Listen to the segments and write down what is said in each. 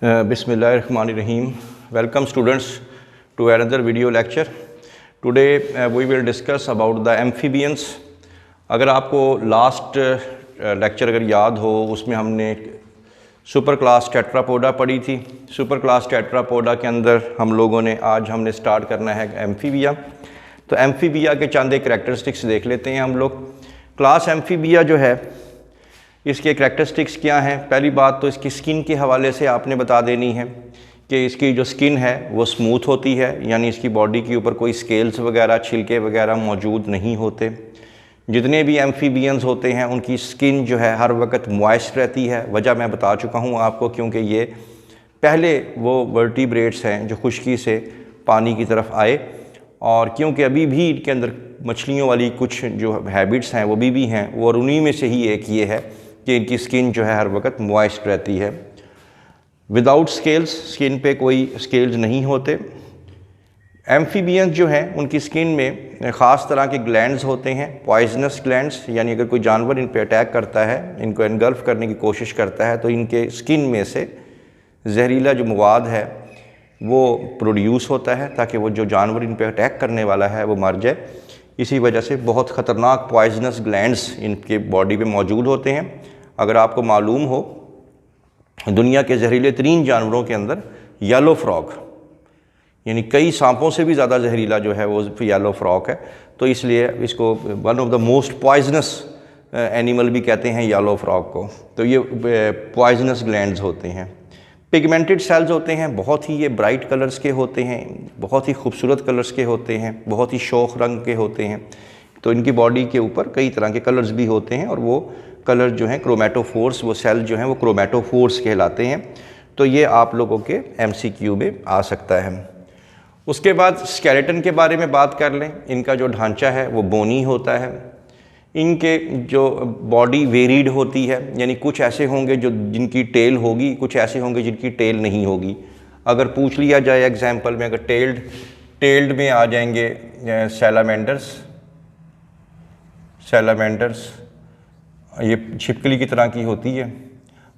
Bismillahirrahmanirrahim. Welcome students to another video lecture. Today we will discuss about the amphibians. अगर आपको last lecture अगर याद हो, उसमें हमने सुपर क्लास टेट्रापोडा पढ़ी थी। सुपर क्लास टेट्रापोडा के अंदर हम लोगों ने आज हमने स्टार्ट करना है एम्फीबिया। तो एम्फीबिया के चंद एक करैक्टरिस्टिक्स देख लेते हैं हम लोग। क्लास एम्फीबिया जो है, इसके करैक्टरिस्टिक्स क्या हैं। पहली बात तो इसकी स्किन के हवाले से आपने बता देनी है कि इसकी जो स्किन है वो स्मूथ होती है, यानी इसकी बॉडी के ऊपर कोई स्केल्स वगैरह छिलके वगैरह मौजूद नहीं होते। जितने भी एम्फीबियंस होते हैं उनकी स्किन जो है हर वक्त मॉइस्ट रहती है। वजह मैं बता चुका हूँ आपको, क्योंकि ये पहले वो वर्टिब्रेट्स हैं जो खुश्की से पानी की तरफ आए, और क्योंकि अभी भी इनके अंदर मछलियों वाली कुछ जो हैबिट्स हैं वो भी हैं, वो और उन्हीं में से ही एक ये है कि इनकी स्किन जो है हर वक्त मॉइस्ट रहती है। विदाउट स्केल्स, स्किन पे कोई स्केल्स नहीं होते। एम्फीबियंस जो हैं उनकी स्किन में ख़ास तरह के ग्लैंड्स होते हैं, पॉइजनस ग्लैंड्स, यानी अगर कोई जानवर इन पे अटैक करता है, इनको एनगल्फ करने की कोशिश करता है, तो इनके स्किन में से जहरीला जो मवाद है वो प्रोड्यूस होता है ताकि वो जो जानवर इन पे अटैक करने वाला है वो मर जाए। इसी वजह से बहुत ख़तरनाक पॉइजनस ग्लैंड्स इनके बॉडी पे मौजूद होते हैं। अगर आपको मालूम हो, दुनिया के जहरीले तरीन जानवरों के अंदर येलो फ्रॉग, यानी कई सांपों से भी ज़्यादा जहरीला जो है वो येलो फ्रॉग है, तो इसलिए इसको one of the most poisonous animal भी कहते हैं येलो फ्रॉग को। तो ये पॉइजनस ग्लैंड्स होते हैं। पिगमेंटेड सेल्स होते हैं, बहुत ही ये ब्राइट कलर्स के होते हैं, बहुत ही खूबसूरत कलर्स के होते हैं, बहुत ही शोख रंग के होते हैं। तो इनकी बॉडी के ऊपर कई तरह के कलर्स भी होते हैं, और वो कलर जो हैं क्रोमेटोफोर्स, वो सेल जो हैं वो क्रोमेटोफोर्स कहलाते हैं। तो ये आप लोगों के MCQ में आ सकता है। उसके बाद स्केलेटन के बारे में बात कर लें। इनका जो ढांचा है वो बोनी होता है। इनके जो बॉडी वेरीड होती है, यानी कुछ ऐसे होंगे जो जिनकी टेल होगी, कुछ ऐसे होंगे जिनकी टेल नहीं होगी। अगर पूछ लिया जाए एग्जांपल में, अगर टेल्ड में आ जाएंगे सैलामेंडर्स, ये छिपकली की तरह की होती है,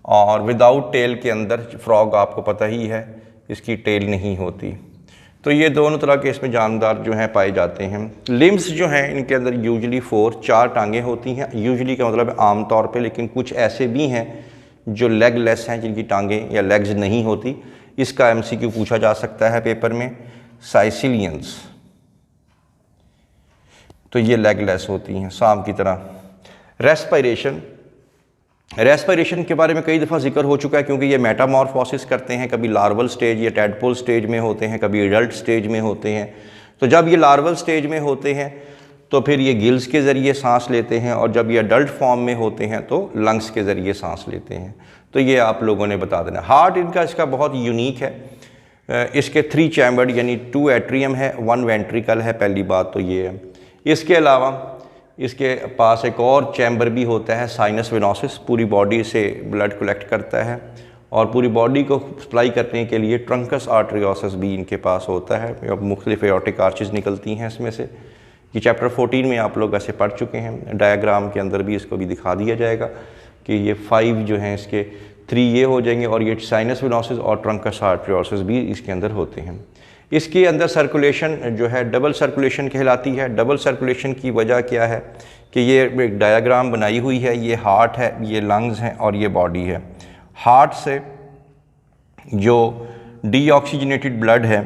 और विदाउट टेल के अंदर फ्रॉग आपको पता ही है इसकी टेल नहीं होती। तो ये दोनों तरह के इसमें जानदार जो हैं पाए जाते हैं। लिम्स जो हैं इनके अंदर यूजुअली 4 टांगें होती हैं। यूजुअली का मतलब आम तौर पे, लेकिन कुछ ऐसे भी हैं जो लेग लेस हैं, जिनकी टांगें या लेग्स नहीं होती। इसका MCQ पूछा जा सकता है पेपर में। साइसिलियंस, तो ये लेग लेस होती हैं सांप की तरह। रेस्पिरेशन के बारे में कई दफ़ा जिक्र हो चुका है, क्योंकि ये मेटामॉर्फोसिस करते हैं। कभी लार्वल स्टेज या टैडपोल स्टेज में होते हैं, कभी एडल्ट स्टेज में होते हैं। तो जब ये लार्वल स्टेज में होते हैं तो फिर ये गिल्स के ज़रिए सांस लेते हैं, और जब ये अडल्ट फॉर्म में होते हैं तो लंग्स के ज़रिए सांस लेते हैं। तो ये आप लोगों ने बता देना। हार्ट इसका बहुत यूनिक है। इसके 3 चैम्बर यानी 2 एट्रियम है, 1 वेंट्रिकल है। पहली बात तो ये है। इसके अलावा इसके पास एक और चैम्बर भी होता है, साइनस वेनोसिस, पूरी बॉडी से ब्लड कलेक्ट करता है, और पूरी बॉडी को सप्लाई करने के लिए ट्रंकस आर्टरियोसिस भी इनके पास होता है। अब मुख्तलिफ एओर्टिक आर्चेस निकलती हैं इसमें से। ये चैप्टर 14 में आप लोग ऐसे पढ़ चुके हैं। डायग्राम के अंदर भी इसको भी दिखा दिया जाएगा कि ये 5 जो हैं, इसके 3 ये हो जाएंगे, और ये साइनस वेनोसिस और ट्रंकस आर्टरियोसिस भी इसके अंदर होते हैं। इसके अंदर सर्कुलेशन जो है डबल सर्कुलेशन कहलाती है। डबल सर्कुलेशन की वजह क्या है कि ये एक डायग्राम बनाई हुई है। ये हार्ट है, ये लंग्स हैं, और ये बॉडी है। हार्ट से जो डीऑक्सीजनेटेड ब्लड है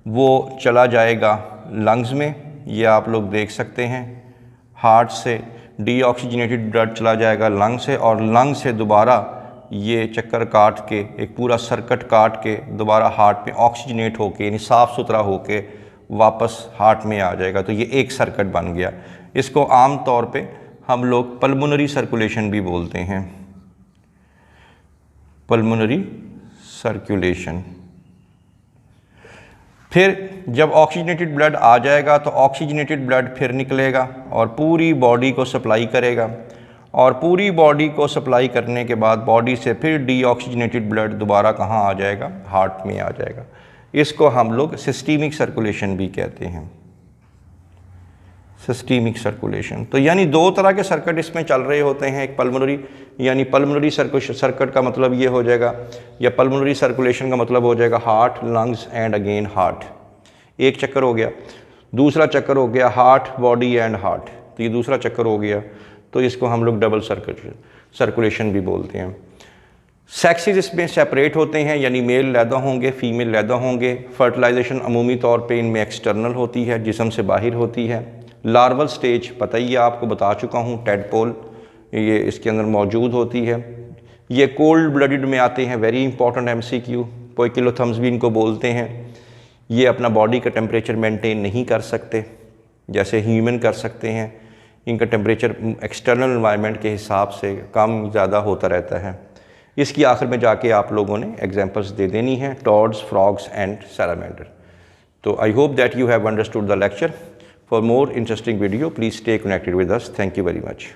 वो चला जाएगा लंग्स में, ये आप लोग देख सकते हैं। हार्ट से डीऑक्सीजनेटेड ब्लड चला जाएगा लंग से, और लंग से दोबारा ये चक्कर काट के, एक पूरा सर्किट काट के दोबारा हार्ट में ऑक्सीजनेट होके, यानी साफ़ सुथरा होके वापस हार्ट में आ जाएगा। तो ये एक सर्किट बन गया। इसको आम तौर पे हम लोग पल्मोनरी सर्कुलेशन भी बोलते हैं। Pulmonary circulation. फिर जब ऑक्सीजनेटेड ब्लड आ जाएगा तो ऑक्सीजनेटेड ब्लड फिर निकलेगा और पूरी बॉडी को सप्लाई करेगा, और पूरी बॉडी को सप्लाई करने के बाद बॉडी से फिर डीऑक्सीजनेटेड ब्लड दोबारा कहाँ आ जाएगा, हार्ट में आ जाएगा। इसको हम लोग सिस्टीमिक सर्कुलेशन भी कहते हैं। Systemic circulation. तो यानी दो तरह के सर्किट इसमें चल रहे होते हैं, एक पल्मोनरी यानी पल्मोनरी सर्किट का मतलब ये हो जाएगा, या पल्मोनरी सर्कुलेशन का मतलब हो जाएगा heart, lungs and again heart, एक चक्कर हो गया। दूसरा चक्कर हो गया हार्ट, बॉडी एंड हार्ट, तो ये दूसरा चक्कर हो गया, तो इसको हम लोग डबल सर्कुलेशन भी बोलते हैं। सेक्सेस इसमें सेपरेट होते हैं, यानी मेल लैदा होंगे, फीमेल लैदा होंगे। फर्टिलाइजेशन अमूमी तौर पे इनमें एक्सटर्नल होती है, जिस्म से बाहर होती है। लार्वल स्टेज पता ही है आपको, बता चुका हूँ, टेडपोल ये इसके अंदर मौजूद होती है। ये कोल्ड ब्लडेड में आते हैं, वेरी इंपॉर्टेंट MCQ, पोइकिलोथम्स भी इनको बोलते हैं। ये अपना बॉडी का टेम्परेचर मेंटेन नहीं कर सकते जैसे ह्यूमन कर सकते हैं, इनका टेम्परेचर एक्सटर्नल एनवायरनमेंट के हिसाब से कम ज़्यादा होता रहता है। इसकी आखिर में जाके आप लोगों ने एग्जांपल्स दे देनी है, टॉड्स, फ्रॉग्स एंड सैलामेंडर। तो I hope that you have understood the lecture. For more interesting video please stay connected with us. Thank you very much.